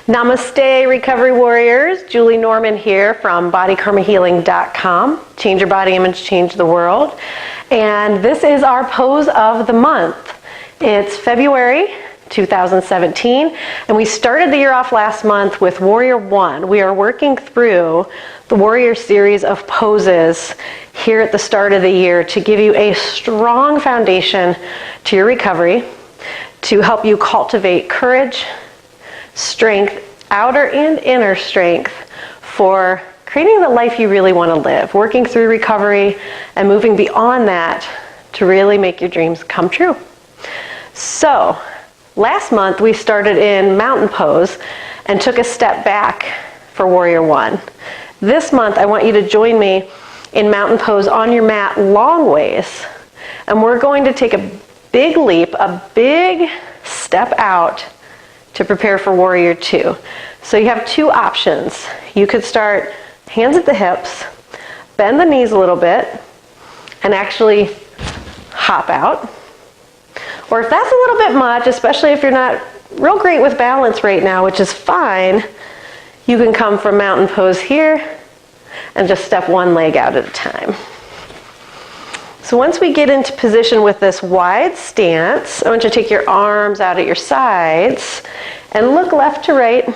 Namaste, Recovery Warriors. Julie Norman here from BodyKarmaHealing.com. Change your body image, change the world. And this is our pose of the month. It's February 2017, and we started the year off last month with Warrior One. We are working through the Warrior series of poses here at the start of the year to give you a strong foundation to your recovery, to help you cultivate courage, strength, outer and inner strength for creating the life you really want to live, working through recovery and moving beyond that to really make your dreams come true. So, last month we started in mountain pose and took a step back for Warrior One. This month I want you to join me in mountain pose on your mat long ways, and we're going to take a big leap, a big step out to prepare for Warrior Two. So you have two options. You could start hands at the hips, bend the knees a little bit, and actually hop out. Or if that's a little bit much, especially if you're not real great with balance right now, which is fine, you can come from mountain pose here and just step one leg out at a time. So once we get into position with this wide stance, I want you to take your arms out at your sides and look left to right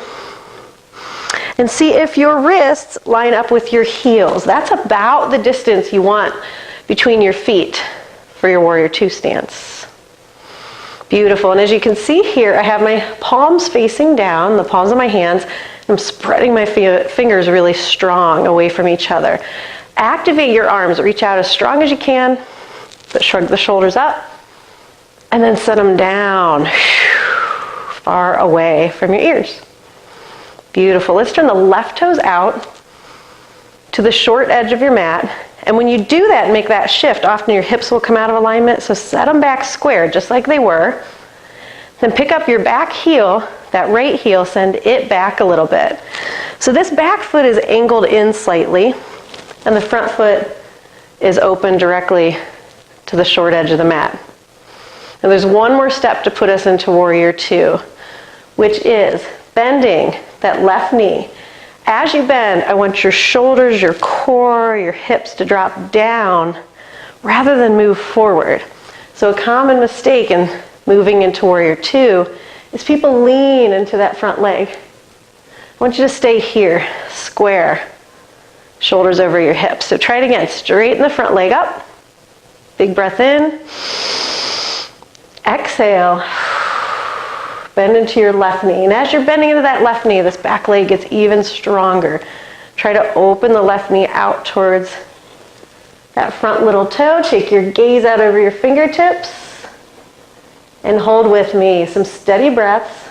and see if your wrists line up with your heels. That's about the distance you want between your feet for your Warrior Two stance. Beautiful. And as you can see here, I have my palms facing down, the palms of my hands. I'm spreading my fingers really strong away from each other. Activate your arms, reach out as strong as you can, but shrug the shoulders up, and then set them down, far away from your ears. Beautiful. Let's turn the left toes out to the short edge of your mat, and when you do that and make that shift, often your hips will come out of alignment, so set them back square, just like they were. Then pick up your back heel, that right heel, send it back a little bit. So this back foot is angled in slightly, and the front foot is open directly to the short edge of the mat. And there's one more step to put us into Warrior Two, which is bending that left knee. As you bend, I want your shoulders, your core, your hips to drop down rather than move forward. So a common mistake in moving into Warrior Two is people lean into that front leg. I want you to stay here, square. Shoulders over your hips. So try it again. Straighten the front leg up. Big breath in. Exhale. Bend into your left knee. And as you're bending into that left knee, this back leg gets even stronger. Try to open the left knee out towards that front little toe. Take your gaze out over your fingertips. And hold with me. Some steady breaths.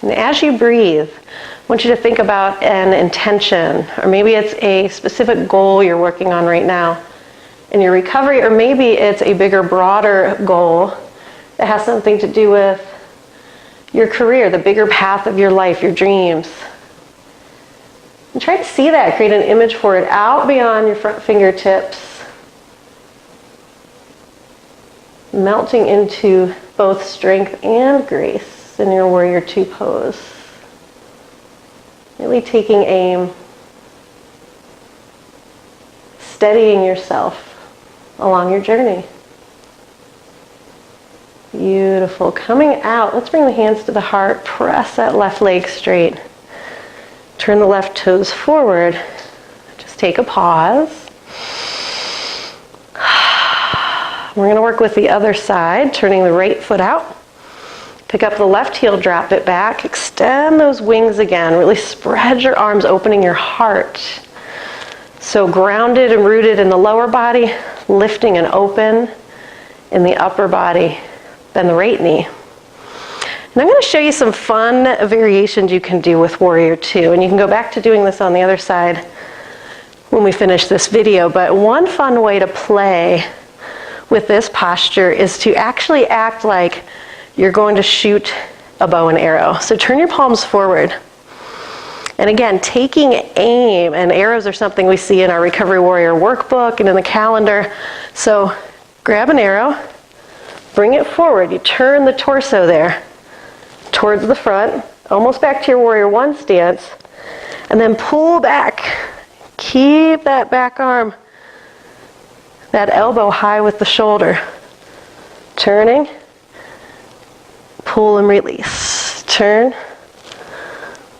And as you breathe, I want you to think about an intention, or maybe it's a specific goal you're working on right now in your recovery, or maybe it's a bigger, broader goal that has something to do with your career, the bigger path of your life, your dreams. And try to see that, create an image for it out beyond your front fingertips, melting into both strength and grace in your Warrior Two pose. Really taking aim, steadying yourself along your journey. Beautiful. Coming out, let's bring the hands to the heart, press that left leg straight. Turn the left toes forward. Just take a pause. We're going to work with the other side, turning the right foot out. Pick up the left heel, drop it back. Extend those wings again. Really spread your arms, opening your heart. So grounded and rooted in the lower body, lifting and open in the upper body. Then the right knee. And I'm going to show you some fun variations you can do with Warrior Two. And you can go back to doing this on the other side when we finish this video. But one fun way to play with this posture is to actually act like you're going to shoot a bow and arrow. So turn your palms forward. And again, taking aim, and arrows are something we see in our Recovery Warrior workbook and in the calendar. So grab an arrow, bring it forward. You turn the torso there towards the front, almost back to your warrior one stance, and then pull back. Keep that back arm, that elbow high with the shoulder. Turning, pull and release. Turn,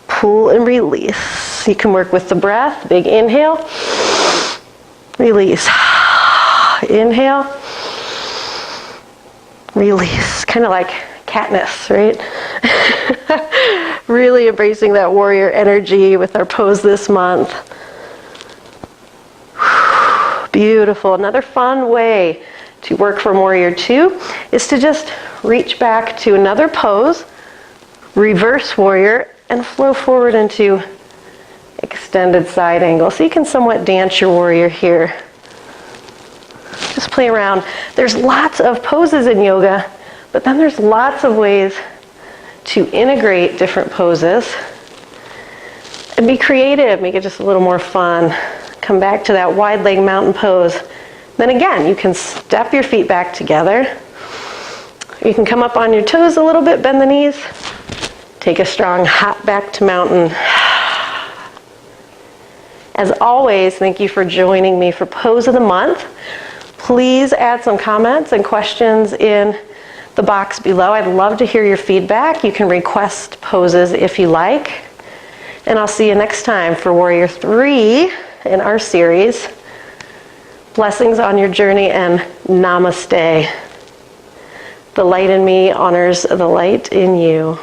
pull and release. You can work with the breath. Big inhale, release. Inhale, release. Kind of like Katniss, right? Really embracing that warrior energy with our pose this month. Beautiful. Another fun way to work from warrior two is to just reach back to another pose, reverse warrior, and flow forward into extended side angle. So you can somewhat dance your warrior here. Just play around. There's lots of poses in yoga, but then there's lots of ways to integrate different poses and be creative, make it just a little more fun. Come back to that wide leg mountain pose. Then again, you can step your feet back together. You can come up on your toes a little bit, bend the knees. Take a strong hop back to mountain. As always, thank you for joining me for Pose of the Month. Please add some comments and questions in the box below. I'd love to hear your feedback. You can request poses if you like. And I'll see you next time for Warrior 3 in our series. Blessings on your journey and namaste. The light in me honors the light in you.